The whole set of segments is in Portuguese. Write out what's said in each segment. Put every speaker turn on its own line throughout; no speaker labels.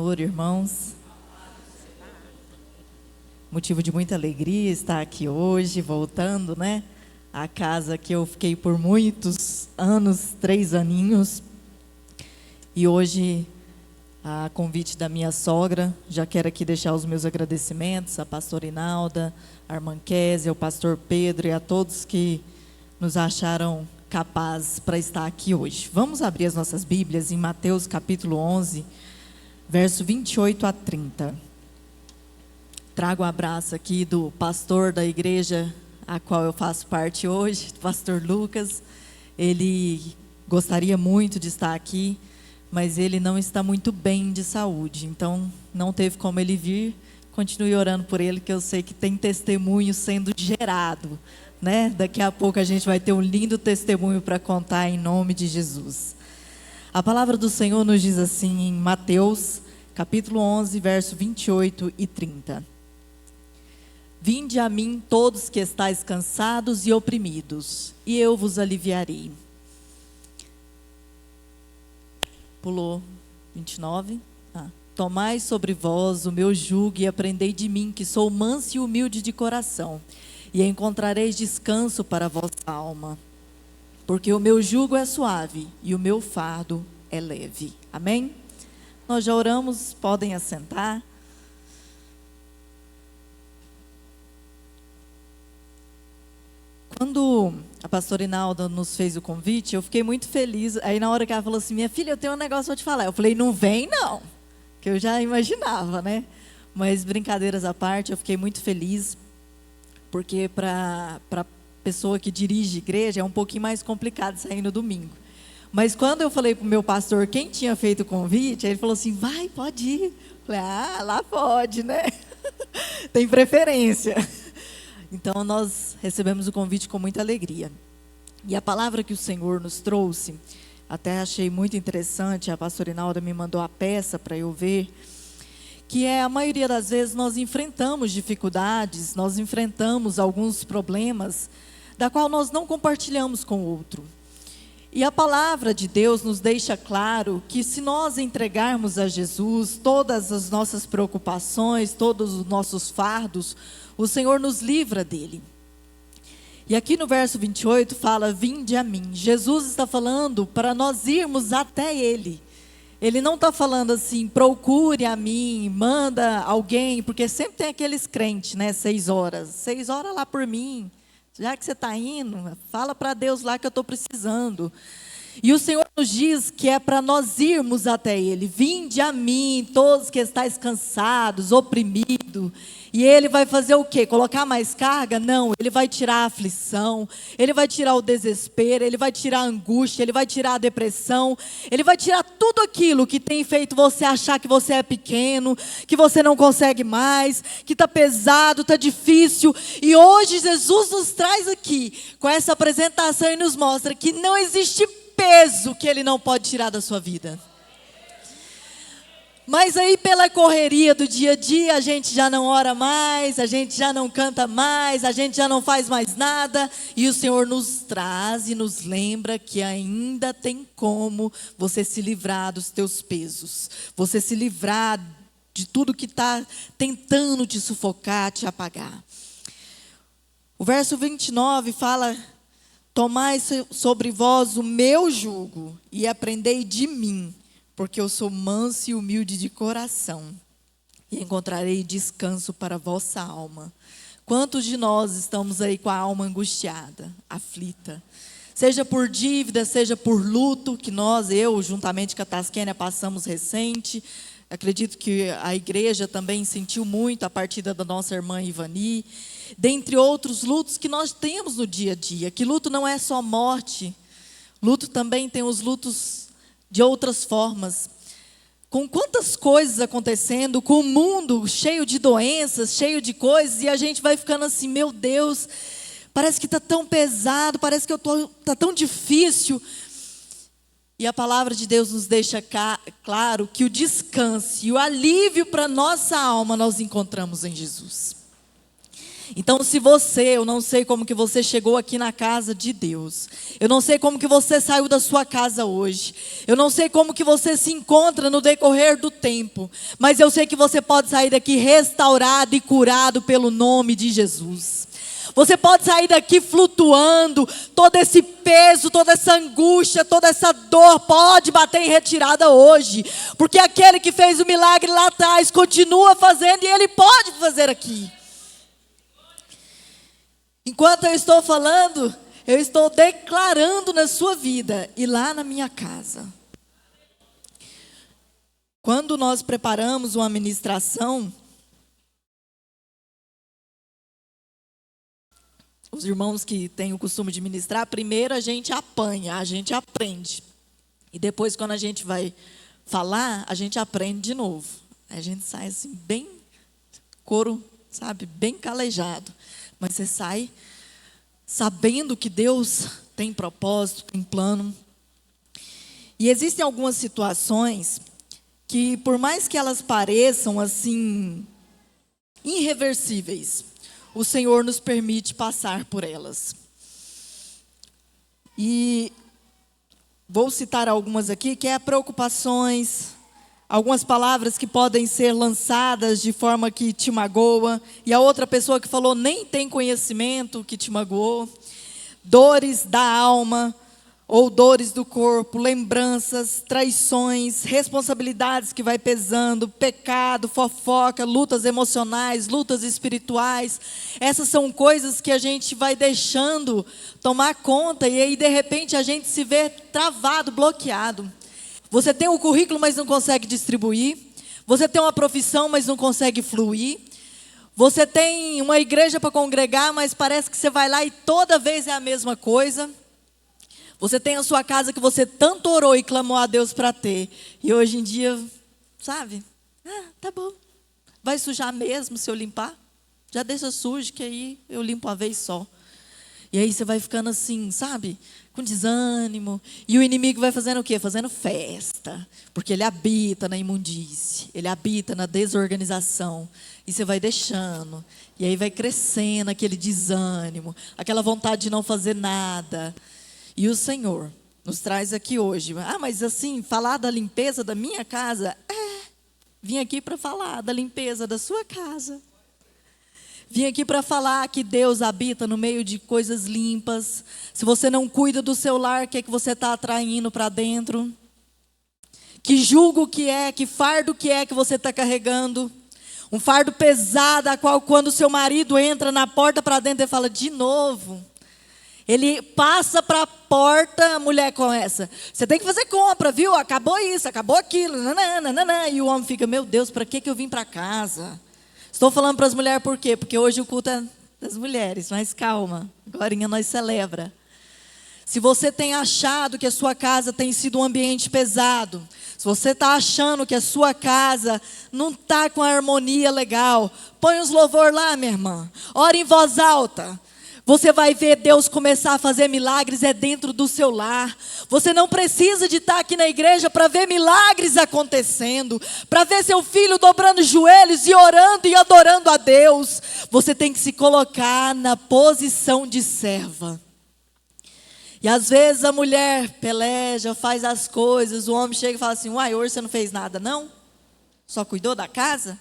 Senhor, irmãos. Motivo de muita alegria estar aqui hoje, voltando, né? A casa que eu fiquei por muitos anos, 3 aninhos. E hoje, a convite da minha sogra, já quero aqui deixar os meus agradecimentos à pastora Inalda, à irmã Kézia, ao pastor Pedro e a todos que nos acharam capazes para estar aqui hoje. Vamos abrir as nossas Bíblias em Mateus capítulo 11, verso 28 a 30. Trago um abraço aqui do pastor da igreja a qual eu faço parte hoje, o pastor Lucas. Ele gostaria muito de estar aqui, mas ele não está muito bem de saúde, então não teve como ele vir. Continue orando por ele, que eu sei que tem testemunho sendo gerado, né? Daqui a pouco a gente vai ter um lindo testemunho para contar em nome de Jesus. A palavra do Senhor nos diz assim em Mateus, capítulo 11, verso 28 e 30. Vinde a mim todos que estáis cansados e oprimidos, e eu vos aliviarei. Pulou 29. Tomai sobre vós o meu jugo e aprendei de mim, que sou manso e humilde de coração, e encontrareis descanso para a vossa alma. Porque o meu jugo é suave e o meu fardo é leve. Amém? Nós já oramos, podem assentar. Quando a pastora Inalda nos fez o convite, eu fiquei muito feliz. Aí na hora que ela falou assim, minha filha, eu tenho um negócio para te falar. Eu falei, não vem não, que eu já imaginava, né? Mas brincadeiras à parte, eu fiquei muito feliz, porque para pessoa que dirige igreja é um pouquinho mais complicado sair no domingo. Mas quando eu falei para o meu pastor quem tinha feito o convite, ele falou assim, vai, pode ir. Eu falei, lá pode, né? Tem preferência. Então nós recebemos o convite com muita alegria. E a palavra que o Senhor nos trouxe, até achei muito interessante, a pastora Inalda me mandou a peça para eu ver, que é a maioria das vezes nós enfrentamos dificuldades, nós enfrentamos alguns problemas, da qual nós não compartilhamos com o outro. E a palavra de Deus nos deixa claro que se nós entregarmos a Jesus todas as nossas preocupações, todos os nossos fardos, o Senhor nos livra dele. E aqui no verso 28 fala, vinde a mim. Jesus está falando para nós irmos até ele. Ele não está falando assim, procure a mim, manda alguém, porque sempre tem aqueles crentes, né, 6 horas. 6 horas lá por mim. Já que você está indo, fala para Deus lá que eu estou precisando. E o Senhor nos diz que é para nós irmos até ele. Vinde a mim, todos que estáis cansados, oprimidos. E ele vai fazer o quê? Colocar mais carga? Não, ele vai tirar a aflição, ele vai tirar o desespero, ele vai tirar a angústia, ele vai tirar a depressão, ele vai tirar tudo aquilo que tem feito você achar que você é pequeno, que você não consegue mais, que está pesado, está difícil. E hoje Jesus nos traz aqui com essa apresentação e nos mostra que não existe peso que ele não pode tirar da sua vida. Mas aí pela correria do dia a dia, a gente já não ora mais, a gente já não canta mais, a gente já não faz mais nada. E o Senhor nos traz e nos lembra que ainda tem como você se livrar dos teus pesos. Você se livrar de tudo que está tentando te sufocar, te apagar. O verso 29 fala, tomai sobre vós o meu jugo e aprendei de mim, porque eu sou manso e humilde de coração, e encontrarei descanso para a vossa alma. Quantos de nós estamos aí com a alma angustiada, aflita? Seja por dívida, seja por luto, que eu, juntamente com a Tasquênia, passamos recente. Acredito que a igreja também sentiu muito a partida da nossa irmã Ivani. Dentre outros lutos que nós temos no dia a dia, que luto não é só morte, luto também tem os lutos de outras formas. Com quantas coisas acontecendo, com o mundo cheio de doenças, cheio de coisas, e a gente vai ficando assim, meu Deus, parece que está tão pesado, parece que está tão difícil. E a palavra de Deus nos deixa claro que o descanso e o alívio para a nossa alma nós encontramos em Jesus. Então, eu não sei como que você chegou aqui na casa de Deus. Eu não sei como que você saiu da sua casa hoje. Eu não sei como que você se encontra no decorrer do tempo. Mas eu sei que você pode sair daqui restaurado e curado pelo nome de Jesus. Você pode sair daqui flutuando, todo esse peso, toda essa angústia, toda essa dor pode bater em retirada hoje. Porque aquele que fez o milagre lá atrás continua fazendo e ele pode fazer aqui. Enquanto eu estou falando, eu estou declarando na sua vida e lá na minha casa. Quando nós preparamos uma ministração, os irmãos que têm o costume de ministrar, primeiro a gente apanha, a gente aprende. E depois, quando a gente vai falar, a gente aprende de novo. A gente sai assim, bem couro, sabe, bem calejado. Mas você sai sabendo que Deus tem propósito, tem plano. E existem algumas situações que, por mais que elas pareçam assim irreversíveis, o Senhor nos permite passar por elas. E vou citar algumas aqui, que é preocupações, algumas palavras que podem ser lançadas de forma que te magoa, e a outra pessoa que falou nem tem conhecimento que te magoou, dores da alma ou dores do corpo, lembranças, traições, responsabilidades que vai pesando, pecado, fofoca, lutas emocionais, lutas espirituais. Essas são coisas que a gente vai deixando tomar conta e aí de repente a gente se vê travado, bloqueado. Você tem um currículo, mas não consegue distribuir. Você tem uma profissão, mas não consegue fluir. Você tem uma igreja para congregar, mas parece que você vai lá e toda vez é a mesma coisa. Você tem a sua casa que você tanto orou e clamou a Deus para ter. E hoje em dia, sabe? Tá bom. Vai sujar mesmo se eu limpar? Já deixa sujo que aí eu limpo uma vez só. E aí você vai ficando assim, sabe? Com desânimo. E o inimigo vai fazendo o quê? Fazendo festa. Porque ele habita na imundície. Ele habita na desorganização. E você vai deixando. E aí vai crescendo aquele desânimo. Aquela vontade de não fazer nada. E o Senhor nos traz aqui hoje. Mas assim, falar da limpeza da minha casa? Vim aqui para falar da limpeza da sua casa. Vim aqui para falar que Deus habita no meio de coisas limpas. Se você não cuida do seu lar, o que é que você está atraindo para dentro? Que jugo que é, que fardo que é que você está carregando? Um fardo pesado, a qual quando o seu marido entra na porta para dentro, ele fala, de novo. Ele passa para a porta, a mulher começa, você tem que fazer compra, viu? Acabou isso, acabou aquilo. Nananana. E o homem fica, meu Deus, para que eu vim para casa? Estou falando para as mulheres por quê? Porque hoje o culto é das mulheres, mas calma, agorinha nós celebra. Se você tem achado que a sua casa tem sido um ambiente pesado, se você está achando que a sua casa não está com a harmonia legal, põe os louvor lá, minha irmã. Ora em voz alta. Você vai ver Deus começar a fazer milagres dentro do seu lar. Você não precisa de estar aqui na igreja para ver milagres acontecendo, para ver seu filho dobrando os joelhos e orando e adorando a Deus. Você tem que se colocar na posição de serva. E às vezes a mulher peleja, faz as coisas, o homem chega e fala assim, hoje você não fez nada não? Só cuidou da casa?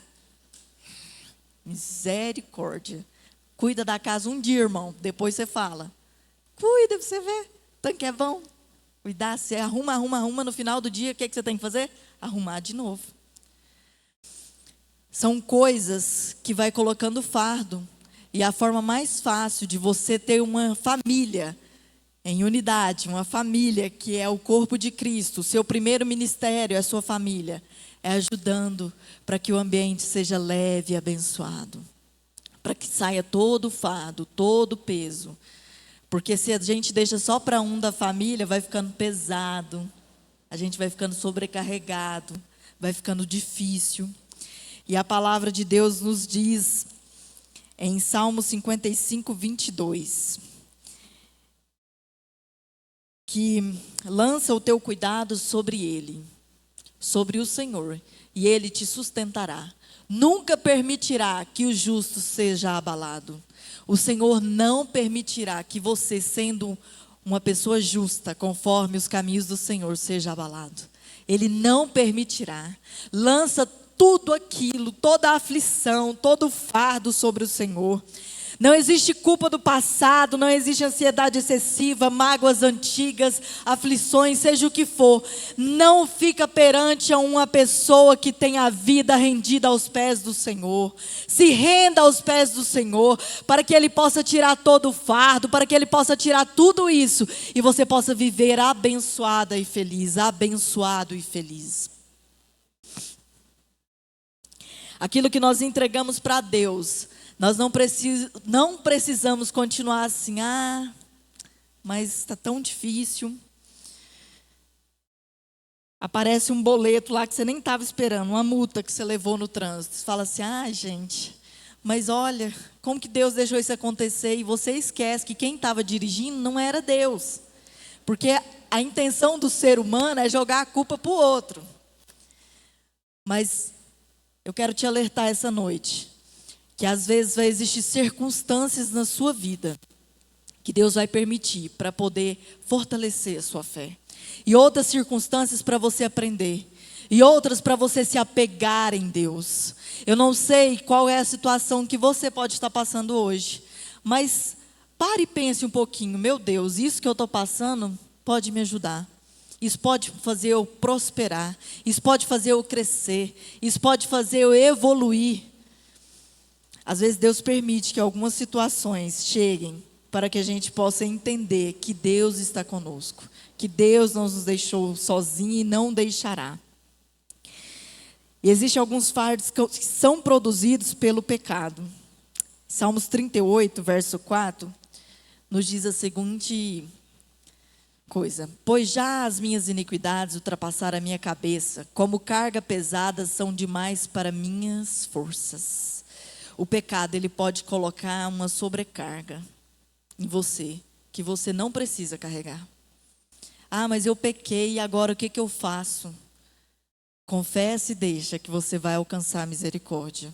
Misericórdia. Cuida da casa um dia, irmão. Depois você fala. Cuida, você vê. Tanto que é bom. Cuidar, você arruma. No final do dia, o que é que você tem que fazer? Arrumar de novo. São coisas que vai colocando fardo. E a forma mais fácil de você ter uma família em unidade, uma família que é o corpo de Cristo, o seu primeiro ministério é a sua família, é ajudando para que o ambiente seja leve e abençoado. Para que saia todo o fardo, todo o peso. Porque se a gente deixa só para um da família, vai ficando pesado. A gente vai ficando sobrecarregado. Vai ficando difícil. E a palavra de Deus nos diz, em Salmo 55, 22, que lança o teu cuidado sobre ele, sobre o Senhor, e Ele te sustentará. Nunca permitirá que o justo seja abalado. O Senhor não permitirá que você, sendo uma pessoa justa, conforme os caminhos do Senhor, seja abalado. Ele não permitirá. Lança tudo aquilo, toda a aflição, todo o fardo sobre o Senhor. Não existe culpa do passado, não existe ansiedade excessiva, mágoas antigas, aflições, seja o que for. Não fica perante a uma pessoa que tem a vida rendida aos pés do Senhor. Se renda aos pés do Senhor, para que Ele possa tirar todo o fardo, para que Ele possa tirar tudo isso, e você possa viver abençoada e feliz, abençoado e feliz. Aquilo que nós entregamos para Deus, nós não precisamos continuar assim, mas está tão difícil. Aparece um boleto lá que você nem estava esperando, uma multa que você levou no trânsito. Você fala assim, gente, mas olha, como que Deus deixou isso acontecer? E você esquece que quem estava dirigindo não era Deus. Porque a intenção do ser humano é jogar a culpa para o outro. Mas eu quero te alertar essa noite, que às vezes vai existir circunstâncias na sua vida que Deus vai permitir para poder fortalecer a sua fé. E outras circunstâncias para você aprender. E outras para você se apegar em Deus. Eu não sei qual é a situação que você pode estar passando hoje, mas pare e pense um pouquinho. Meu Deus, isso que eu estou passando pode me ajudar. Isso pode fazer eu prosperar. Isso pode fazer eu crescer. Isso pode fazer eu evoluir. Às vezes Deus permite que algumas situações cheguem para que a gente possa entender que Deus está conosco, que Deus não nos deixou sozinho e não deixará. E existem alguns fardos que são produzidos pelo pecado. Salmos 38, verso 4, nos diz a seguinte coisa: pois já as minhas iniquidades ultrapassaram a minha cabeça, como carga pesada são demais para minhas forças. O pecado, ele pode colocar uma sobrecarga em você, que você não precisa carregar. Mas eu pequei e agora o que eu faço? Confesse e deixa que você vai alcançar misericórdia.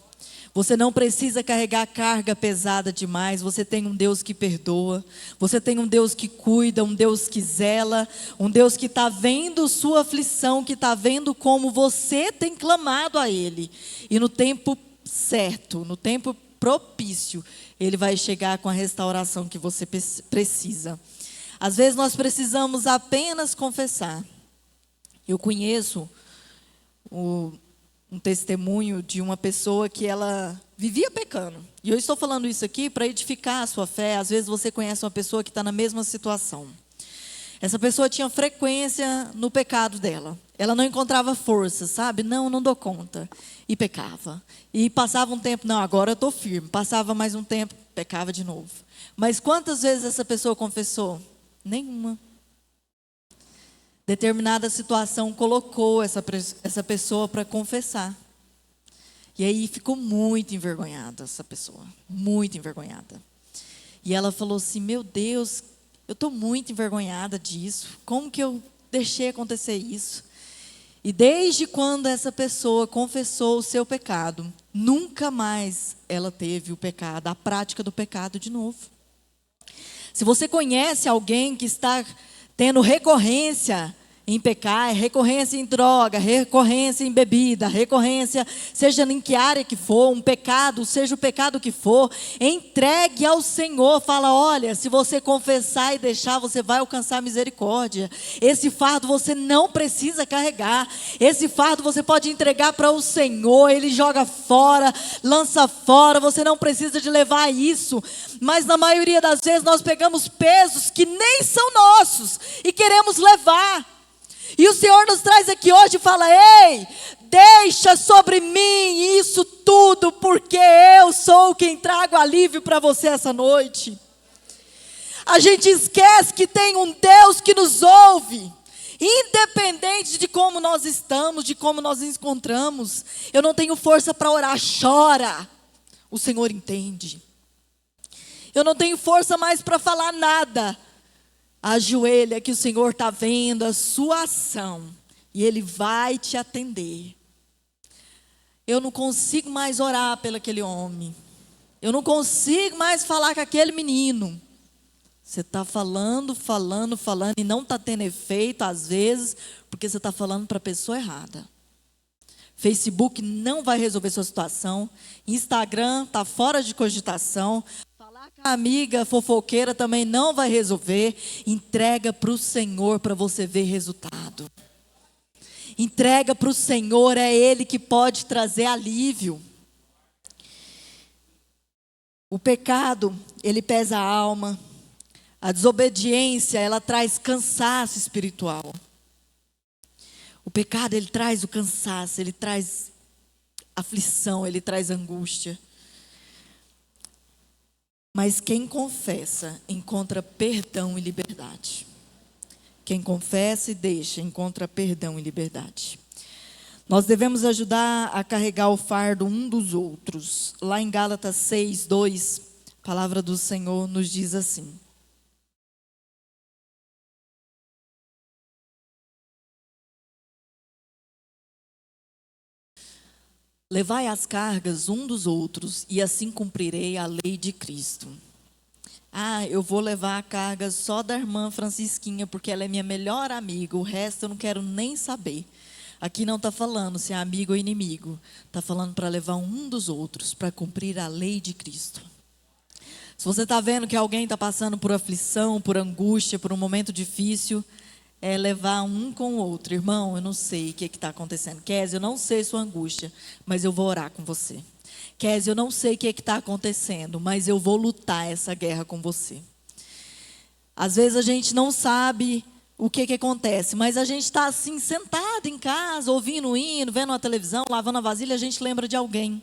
Você não precisa carregar carga pesada demais. Você tem um Deus que perdoa. Você tem um Deus que cuida, um Deus que zela, um Deus que está vendo sua aflição, que está vendo como você tem clamado a Ele. E no tempo certo, no tempo propício, Ele vai chegar com a restauração que você precisa. Às vezes nós precisamos apenas confessar. Eu conheço um testemunho de uma pessoa que ela vivia pecando. E eu estou falando isso aqui para edificar a sua fé. Às vezes você conhece uma pessoa que está na mesma situação. Essa pessoa tinha frequência no pecado dela. Ela não encontrava força, sabe? Não dou conta. E pecava. E passava um tempo, agora eu estou firme. Passava mais um tempo, pecava de novo. Mas quantas vezes essa pessoa confessou? Nenhuma. Determinada situação colocou essa pessoa para confessar. E aí ficou muito envergonhada essa pessoa. Muito envergonhada. E ela falou assim, meu Deus, eu estou muito envergonhada disso. Como que eu deixei acontecer isso? E desde quando essa pessoa confessou o seu pecado, nunca mais ela teve o pecado, a prática do pecado de novo. Se você conhece alguém que está tendo recorrência em pecar, recorrência em droga, recorrência em bebida, recorrência, seja em que área que for, um pecado, seja o pecado que for, entregue ao Senhor. Fala, olha, se você confessar e deixar, você vai alcançar misericórdia. Esse fardo você não precisa carregar. Esse fardo você pode entregar para o Senhor. Ele joga fora, lança fora. Você não precisa de levar isso. Mas na maioria das vezes nós pegamos pesos que nem são nossos e queremos levar. E o Senhor nos traz aqui hoje e fala, ei, deixa sobre mim isso tudo, porque eu sou quem trago alívio para você essa noite. A gente esquece que tem um Deus que nos ouve, independente de como nós estamos, de como nós nos encontramos. Eu não tenho força para orar, chora, o Senhor entende. Eu não tenho força mais para falar nada. Ajoelha que o Senhor está vendo a sua ação e Ele vai te atender. Eu não consigo mais orar pelo aquele homem. Eu não consigo mais falar com aquele menino. Você está falando e não está tendo efeito, às vezes, porque você está falando para a pessoa errada. Facebook não vai resolver sua situação. Instagram está fora de cogitação. Falar com a amiga fofoqueira também não vai resolver. Entrega para o Senhor para você ver resultado. Entrega para o Senhor, é Ele que pode trazer alívio. O pecado, ele pesa a alma. A desobediência, ela traz cansaço espiritual. O pecado, ele traz o cansaço, ele traz aflição, ele traz angústia. Mas quem confessa, encontra perdão e liberdade. Quem confessa e deixa, encontra perdão e liberdade. Nós devemos ajudar a carregar o fardo um dos outros. Lá em Gálatas 6:2, a palavra do Senhor nos diz assim: levai as cargas um dos outros, e assim cumprirei a lei de Cristo. Eu vou levar a carga só da irmã Francisquinha, porque ela é minha melhor amiga, o resto eu não quero nem saber. Aqui não está falando se é amigo ou inimigo, está falando para levar um dos outros, para cumprir a lei de Cristo. Se você está vendo que alguém está passando por aflição, por angústia, por um momento difícil, é levar um com o outro. Irmão, eu não sei o que está acontecendo. Kézia, eu não sei sua angústia, mas eu vou orar com você. Kézia, eu não sei o que está acontecendo, mas eu vou lutar essa guerra com você. Às vezes a gente não sabe o que acontece, mas a gente está assim, sentado em casa, ouvindo o hino, vendo a televisão, lavando a vasilha, a gente lembra de alguém.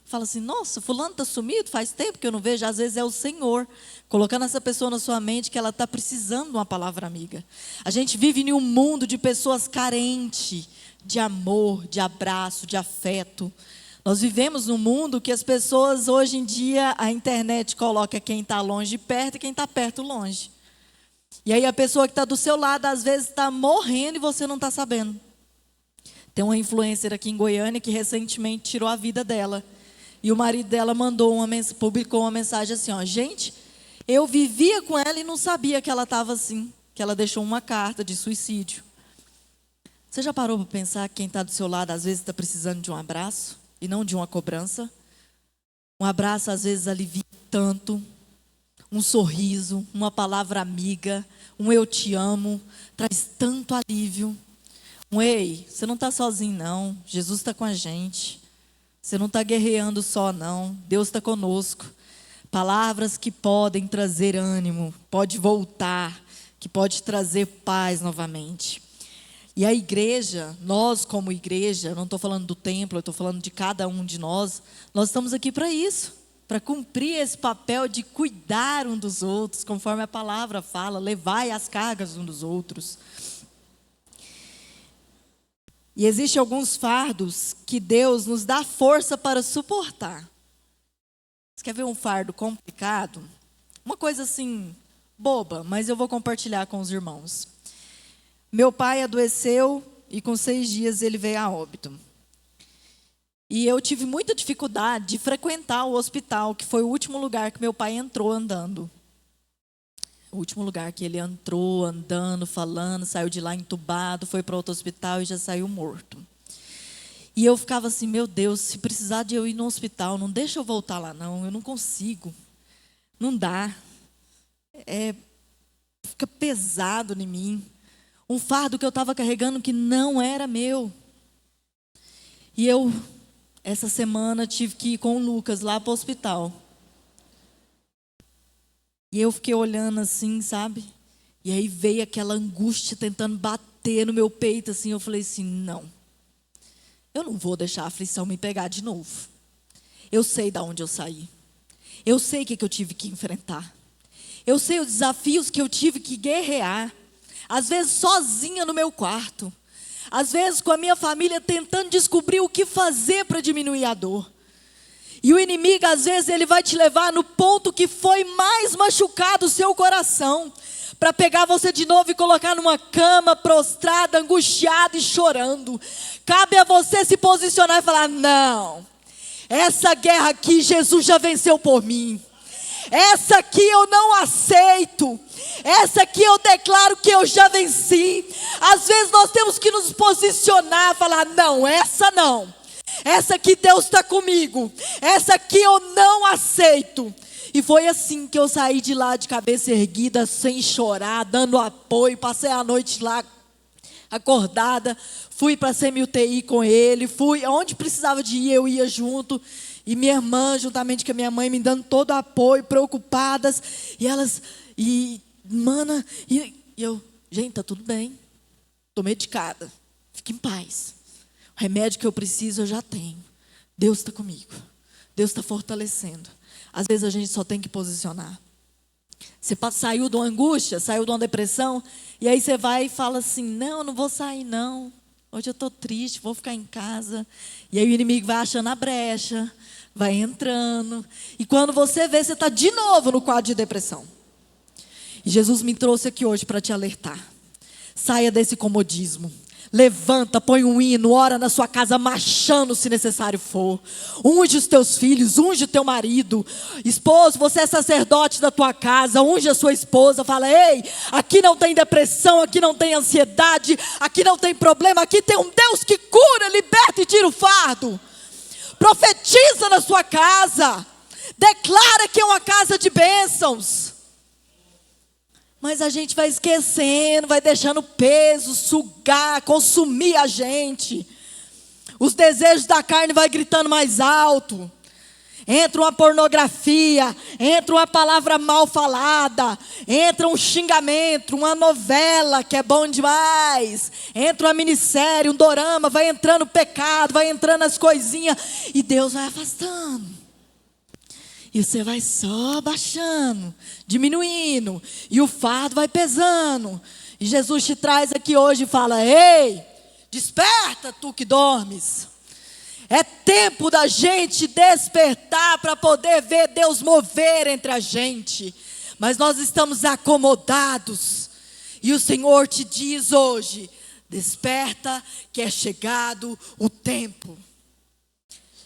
Fala assim, nossa, fulano está sumido, faz tempo que eu não vejo. Às vezes é o Senhor colocando essa pessoa na sua mente que ela está precisando de uma palavra amiga. A gente vive em um mundo de pessoas carentes de amor, de abraço, de afeto. Nós vivemos num mundo que as pessoas, hoje em dia, a internet coloca quem está longe perto e quem está perto longe. E aí a pessoa que está do seu lado, às vezes está morrendo e você não está sabendo. Tem uma influencer aqui em Goiânia que recentemente tirou a vida dela. E o marido dela publicou uma mensagem assim, gente, eu vivia com ela e não sabia que ela estava assim, que ela deixou uma carta de suicídio. Você já parou para pensar que quem está do seu lado às vezes está precisando de um abraço e não de uma cobrança? Um abraço às vezes alivia tanto, um sorriso, uma palavra amiga, um eu te amo, traz tanto alívio. Ei, você não está sozinho não, Jesus está com a gente. Você não está guerreando só, não. Deus está conosco. Palavras que podem trazer ânimo, pode voltar, que pode trazer paz novamente. E a igreja, nós como igreja, não estou falando do templo, eu estou falando de cada um de nós, nós estamos aqui para isso, para cumprir esse papel de cuidar um dos outros, conforme a palavra fala, levai as cargas um dos outros. E existem alguns fardos que Deus nos dá força para suportar. Você quer ver um fardo complicado? Uma coisa assim, boba, mas eu vou compartilhar com os irmãos. Meu pai adoeceu e com 6 dias ele veio a óbito. E eu tive muita dificuldade de frequentar o hospital, que foi o último lugar que meu pai entrou andando. O último lugar que ele entrou, andando, falando, saiu de lá entubado, foi para outro hospital e já saiu morto. E eu ficava assim, meu Deus, se precisar de eu ir no hospital, não deixa eu voltar lá não, eu não consigo. Não dá. Fica pesado em mim. Um fardo que eu estava carregando que não era meu. E eu, essa semana, tive que ir com o Lucas lá para o hospital. E eu fiquei olhando assim, sabe? E aí veio aquela angústia tentando bater no meu peito, assim. Eu falei assim, não. Eu não vou deixar a aflição me pegar de novo. Eu sei de onde eu saí. Eu sei o que eu tive que enfrentar. Eu sei os desafios que eu tive que guerrear. Às vezes sozinha no meu quarto. Às vezes com a minha família tentando descobrir o que fazer para diminuir a dor. E o inimigo, às vezes, ele vai te levar no ponto que foi mais machucado o seu coração, para pegar você de novo e colocar numa cama prostrada, angustiada e chorando. Cabe a você se posicionar e falar: não, essa guerra aqui Jesus já venceu por mim. Essa aqui eu não aceito. Essa aqui eu declaro que eu já venci. Às vezes nós temos que nos posicionar, falar: não, essa não. Essa aqui Deus está comigo. Essa aqui eu não aceito. E foi assim que eu saí de lá de cabeça erguida, sem chorar, dando apoio. Passei a noite lá acordada. Fui para a semi-UTI com ele. Fui onde precisava de ir, eu ia junto. E minha irmã, juntamente com a minha mãe, me dando todo o apoio, preocupadas. E elas, mana, e eu, gente, tá tudo bem. Estou medicada. Fique em paz. O remédio que eu preciso eu já tenho. Deus está comigo. Deus está fortalecendo. Às vezes a gente só tem que posicionar. Você saiu de uma angústia, saiu de uma depressão, e aí você vai e fala assim: não, não vou sair não. Hoje eu estou triste, vou ficar em casa. E aí o inimigo vai achando a brecha, vai entrando. E quando você vê, você está de novo no quadro de depressão. E Jesus me trouxe aqui hoje para te alertar. Saia desse comodismo. Levanta, põe um hino, ora na sua casa marchando se necessário for. Unge os teus filhos, unge o teu marido. Esposo, você é sacerdote da tua casa, unge a sua esposa. Fala: ei, aqui não tem depressão, aqui não tem ansiedade, aqui não tem problema. Aqui tem um Deus que cura, liberta e tira o fardo. Profetiza na sua casa. Declara que é uma casa de bênçãos. Mas a gente vai esquecendo, vai deixando peso, sugar, consumir a gente. Os desejos da carne vai gritando mais alto. Entra uma pornografia, entra uma palavra mal falada, entra um xingamento, uma novela que é bom demais, entra uma minissérie, um dorama, vai entrando pecado, vai entrando as coisinhas, e Deus vai afastando. E você vai só baixando, diminuindo, e o fardo vai pesando. E Jesus te traz aqui hoje e fala: ei, desperta tu que dormes. É tempo da gente despertar para poder ver Deus mover entre a gente. Mas nós estamos acomodados. E o Senhor te diz hoje: desperta que é chegado o tempo.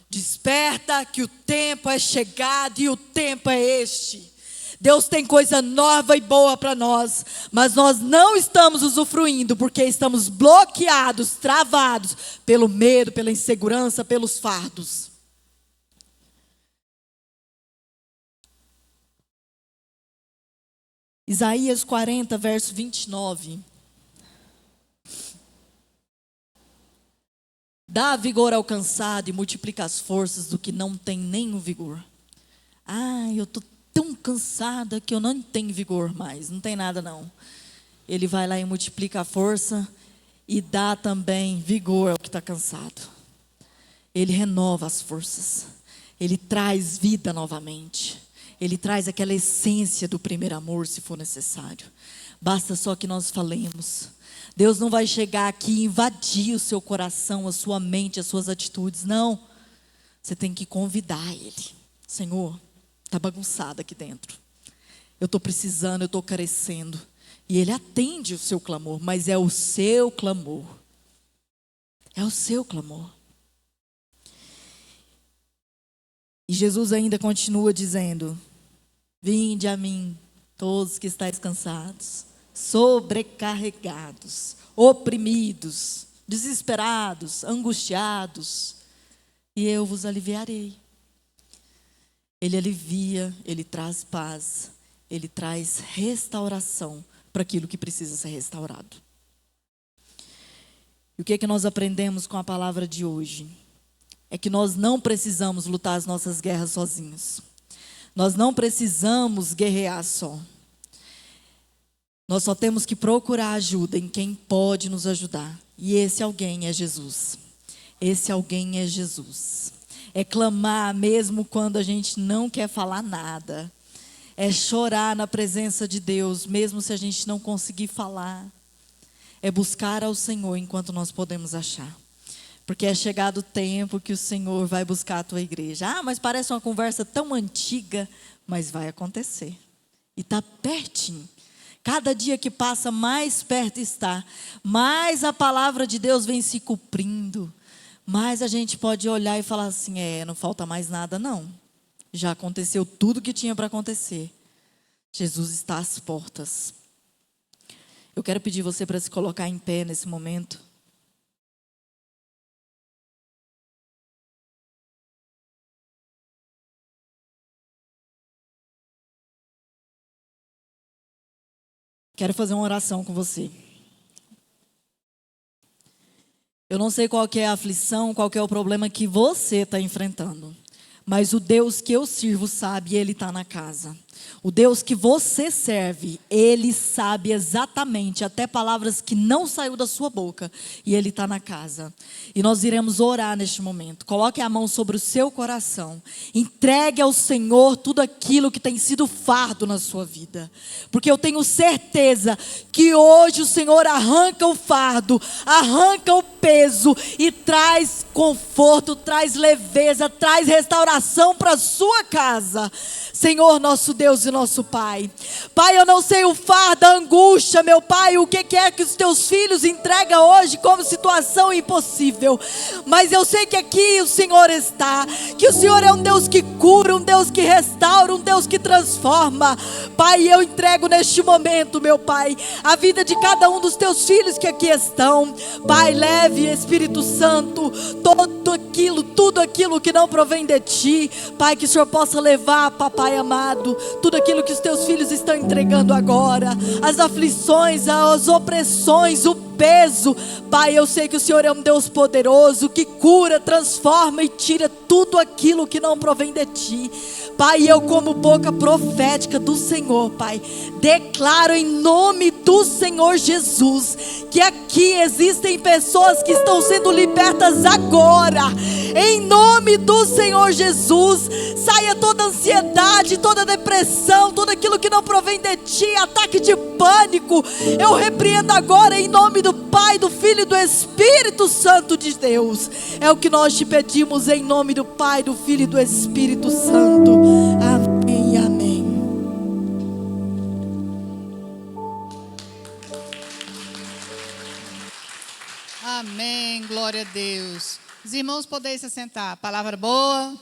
Desperta que o tempo é chegado e o tempo é este. Deus tem coisa nova e boa para nós, mas nós não estamos usufruindo porque estamos bloqueados, travados pelo medo, pela insegurança, pelos fardos. Isaías 40, verso 29. Dá vigor ao cansado e multiplica as forças do que não tem nenhum vigor. Eu estou tão cansada que eu não tenho vigor mais. Não tem nada não. Ele vai lá e multiplica a força e dá também vigor ao que está cansado. Ele renova as forças. Ele traz vida novamente. Ele traz aquela essência do primeiro amor, se for necessário. Basta só que nós falemos. Deus não vai chegar aqui e invadir o seu coração, a sua mente, as suas atitudes. Não. Você tem que convidar Ele. Senhor, está bagunçado aqui dentro. Eu estou precisando, eu estou carecendo. E Ele atende o seu clamor, mas é o seu clamor. É o seu clamor. E Jesus ainda continua dizendo: vinde a mim, todos que estáis cansados, sobrecarregados, oprimidos, desesperados, angustiados, e eu vos aliviarei. Ele alivia, Ele traz paz, Ele traz restauração para aquilo que precisa ser restaurado. E o que é que nós aprendemos com a palavra de hoje? É que nós não precisamos lutar as nossas guerras sozinhos. Nós não precisamos guerrear só. Nós só temos que procurar ajuda em quem pode nos ajudar. E esse alguém é Jesus. Esse alguém é Jesus. É clamar mesmo quando a gente não quer falar nada. É chorar na presença de Deus, mesmo se a gente não conseguir falar. É buscar ao Senhor enquanto nós podemos achar. Porque é chegado o tempo que o Senhor vai buscar a tua igreja. Mas parece uma conversa tão antiga, mas vai acontecer. E está pertinho. Cada dia que passa, mais perto está. Mais a palavra de Deus vem se cumprindo. Mais a gente pode olhar e falar assim, não falta mais nada não. Já aconteceu tudo que tinha para acontecer. Jesus está às portas. Eu quero pedir você para se colocar em pé nesse momento. Quero fazer uma oração com você. Eu não sei qual que é a aflição, qual que é o problema que você está enfrentando. Mas o Deus que eu sirvo sabe, Ele está na casa. O Deus que você serve, Ele sabe exatamente, até palavras que não saiu da sua boca. E Ele está na casa. E nós iremos orar neste momento. Coloque a mão sobre o seu coração. Entregue ao Senhor tudo aquilo que tem sido fardo na sua vida. Porque eu tenho certeza que hoje o Senhor arranca o fardo, arranca o peso e traz conforto, traz leveza, traz restauração para a sua casa. Senhor, nosso Deus e nosso Pai. Pai, eu não sei o fardo, a angústia, meu Pai, o que é que os teus filhos entregam hoje como situação impossível. Mas eu sei que aqui o Senhor está, que o Senhor é um Deus que cura, um Deus que restaura, um Deus que transforma. Pai, eu entrego neste momento, meu Pai, a vida de cada um dos teus filhos que aqui estão. Pai, leve, Espírito Santo, tudo aquilo que não provém de Ti. Pai, que o Senhor possa levar, Papai amado, tudo aquilo que os teus filhos estão entregando agora, as aflições, as opressões, o peso. Pai, eu sei que o Senhor é um Deus poderoso, que cura, transforma e tira tudo aquilo que não provém de Ti. Pai, eu como boca profética do Senhor, Pai, declaro em nome do Senhor Jesus, que aqui existem pessoas que estão sendo libertas agora, em nome do Senhor Jesus. Saia toda ansiedade, toda depressão, tudo aquilo que não provém de Ti, ataque de pânico, eu repreendo agora em nome do Pai, do Filho e do Espírito Santo de Deus. É o que nós te pedimos em nome do Pai, do Filho e do Espírito Santo. Amém, amém.
Amém, glória a Deus. Os irmãos podem se sentar. Palavra boa? Amém.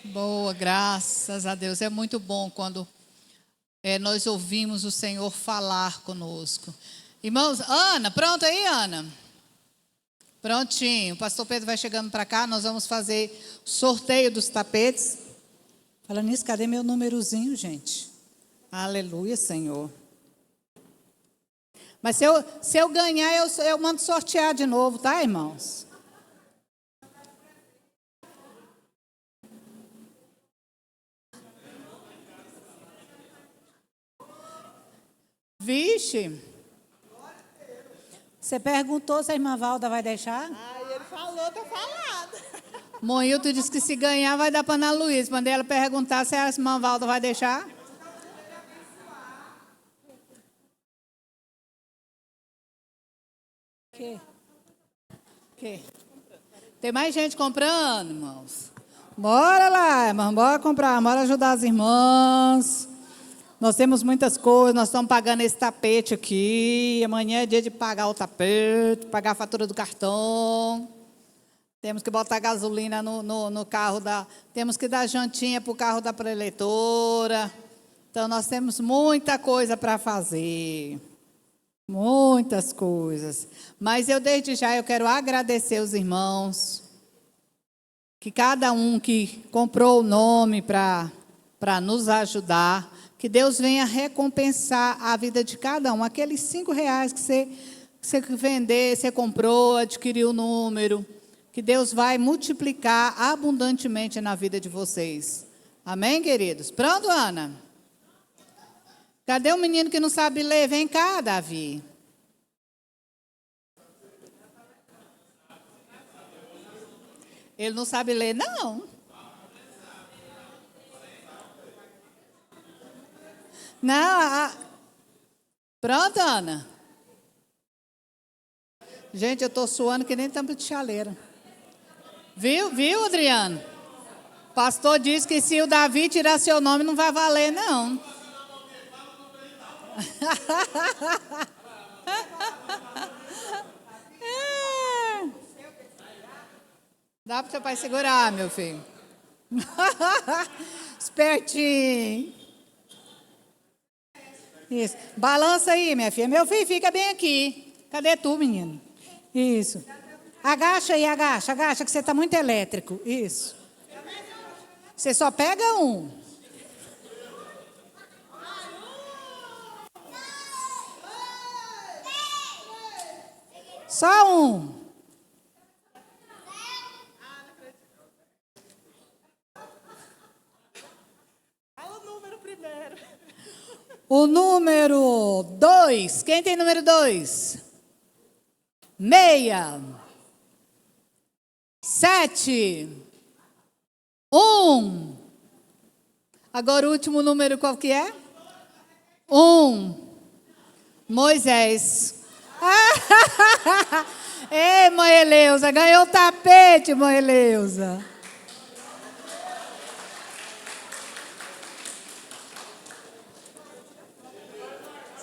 Boa, graças a Deus. É muito bom quando nós ouvimos o Senhor falar conosco. Irmãos, Ana, pronto aí, Ana? Prontinho. O pastor Pedro vai chegando para cá. Nós vamos fazer sorteio dos tapetes.
Falando nisso, cadê meu númerozinho, gente?
Aleluia, Senhor. Mas se eu ganhar, eu mando sortear de novo, tá, irmãos? Vixe.
Você perguntou se a irmã Valda vai deixar?
Ele falou, tá falado. Moilton disse que se ganhar vai dar para Ana Luísa. Mandei ela perguntar se a irmã Valda vai deixar. Que? Tem mais gente comprando, irmãos? Bora lá, irmão, bora comprar, bora ajudar as irmãs. Nós temos muitas coisas, nós estamos pagando esse tapete aqui. Amanhã é dia de pagar o tapete, pagar a fatura do cartão. Temos que botar gasolina no carro temos que dar jantinha para o carro da preleitora. Então, nós temos muita coisa para fazer. Muitas coisas. Mas desde já, eu quero agradecer os irmãos. Que cada um que comprou o nome para nos ajudar. Que Deus venha recompensar a vida de cada um. Aqueles R$5 que você vender, você comprou, adquiriu o número. Que Deus vai multiplicar abundantemente na vida de vocês. Amém, queridos? Pronto, Ana? Cadê o menino que não sabe ler? Vem cá, Davi. Ele não sabe ler, não. Não, pronto, Ana. Gente, eu estou suando que nem tampa de chaleira. Viu, Adriano? O pastor disse que se o Davi tirar seu nome, não vai valer, não. Dá para o seu pai segurar, meu filho. Espertinho. Isso. Balança aí, minha filha. Meu filho, fica bem aqui. Cadê tu, menino? Isso. Agacha aí, agacha, que você está muito elétrico. Isso. Você só pega um. Só um. O número 2. Quem tem número 2? 6. 7. 1. Agora o último número qual que é? 1. Moisés. Ei, mãe Eleusa, ganhou o tapete, mãe Eleusa.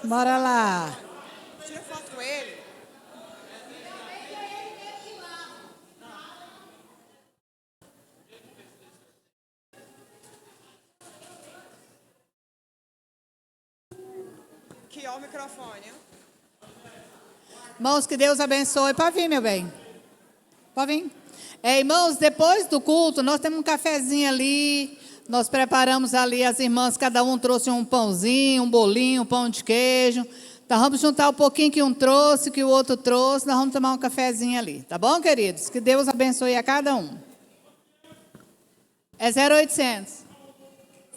Bora lá.
Tira foto com ele. Aqui, ó, o microfone.
Irmãos, que Deus abençoe. Pode vir, meu bem. Pode vir. Irmãos, depois do culto, nós temos um cafezinho ali. Nós preparamos ali, as irmãs, cada um trouxe um pãozinho, um bolinho, um pão de queijo. Nós vamos juntar um pouquinho que um trouxe, que o outro trouxe. Nós vamos tomar um cafezinho ali. Tá bom, queridos? Que Deus abençoe a cada um. É 0800.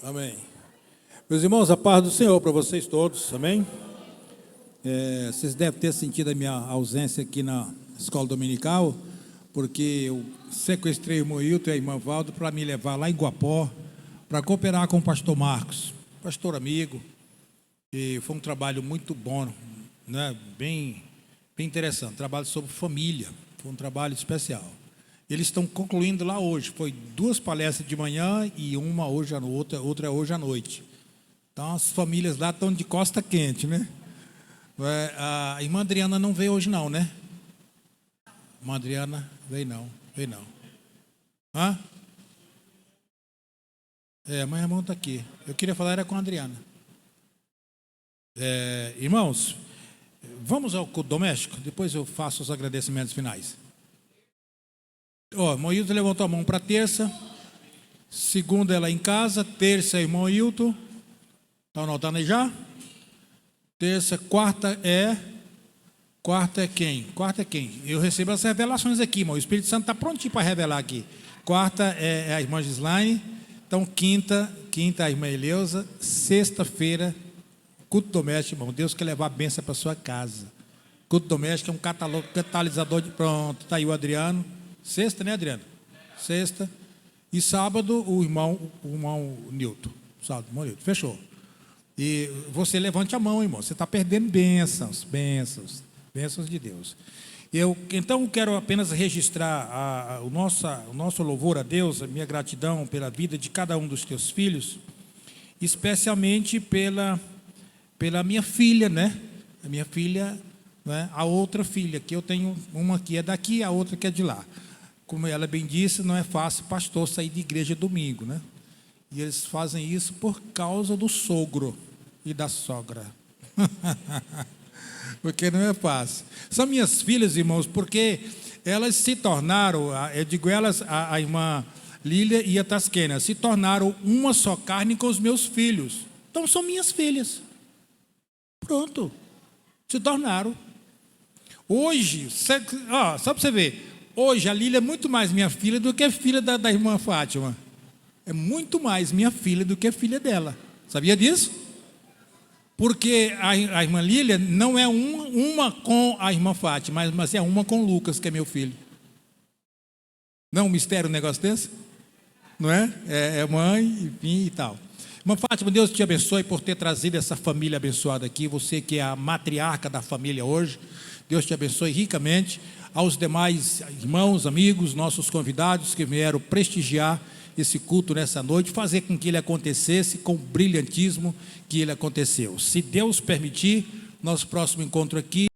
Amém. Meus irmãos, a paz do Senhor para vocês todos. Amém? Vocês devem ter sentido a minha ausência aqui na escola dominical, porque eu sequestrei o irmão Hilton e a irmã Valdo para me levar lá em Guapó, para cooperar com o pastor Marcos, pastor amigo, e foi um trabalho muito bom, né? bem interessante, trabalho sobre família, foi um trabalho especial. Eles estão concluindo lá hoje, foi 2 palestras de manhã e uma hoje, outra é hoje à noite. Então as famílias lá estão de costa quente, né? A irmã Adriana não veio hoje não, né? Irmã Adriana veio não. Hã? Mas a irmã está aqui. Eu queria falar era com a Adriana. Irmãos, vamos ao culto doméstico, depois eu faço os agradecimentos finais. Irmão Hilton levantou a mão para terça, segunda ela em casa, terça irmão Hilton, está anotando aí já? Terça, quarta é quem? Quarta é quem? Eu recebo as revelações aqui, irmão. O Espírito Santo está prontinho para revelar aqui. Quarta é a irmã Gislaine. Então, quinta a irmã Eleusa. Sexta-feira, culto doméstico, irmão. Deus quer levar a bênção para a sua casa. Culto doméstico é um catalisador de... Pronto, está aí o Adriano. Sexta, né, Adriano? Sexta. E sábado, o irmão Nilton. Sábado, irmão Nilton. Fechou. E você levante a mão, irmão. Você está perdendo bênçãos de Deus. Então, quero apenas registrar o nosso louvor a Deus, a minha gratidão pela vida de cada um dos teus filhos, especialmente pela minha filha, né? A minha filha, né? A outra filha, que eu tenho uma que é daqui, a outra que é de lá. Como ela bem disse, não é fácil pastor sair de igreja domingo, né? E eles fazem isso por causa do sogro e da sogra. Porque não é fácil. São minhas filhas, irmãos, porque elas se tornaram, eu digo elas, a irmã Lília e a Tasquena, se tornaram uma só carne com os meus filhos. Então são minhas filhas. Pronto. Se tornaram. Hoje, só para você ver, hoje a Lília é muito mais minha filha do que filha da irmã Fátima. É muito mais minha filha do que filha dela. Sabia disso? Porque a irmã Lília não é uma com a irmã Fátima, mas é uma com o Lucas, que é meu filho. Não é um mistério um negócio desse? Não é? É mãe, enfim e tal. Irmã Fátima, Deus te abençoe por ter trazido essa família abençoada aqui. Você que é a matriarca da família hoje. Deus te abençoe ricamente. Aos demais irmãos, amigos, nossos convidados que vieram prestigiar esse culto nessa noite, fazer com que ele acontecesse com o brilhantismo que ele aconteceu. Se Deus permitir, nosso próximo encontro aqui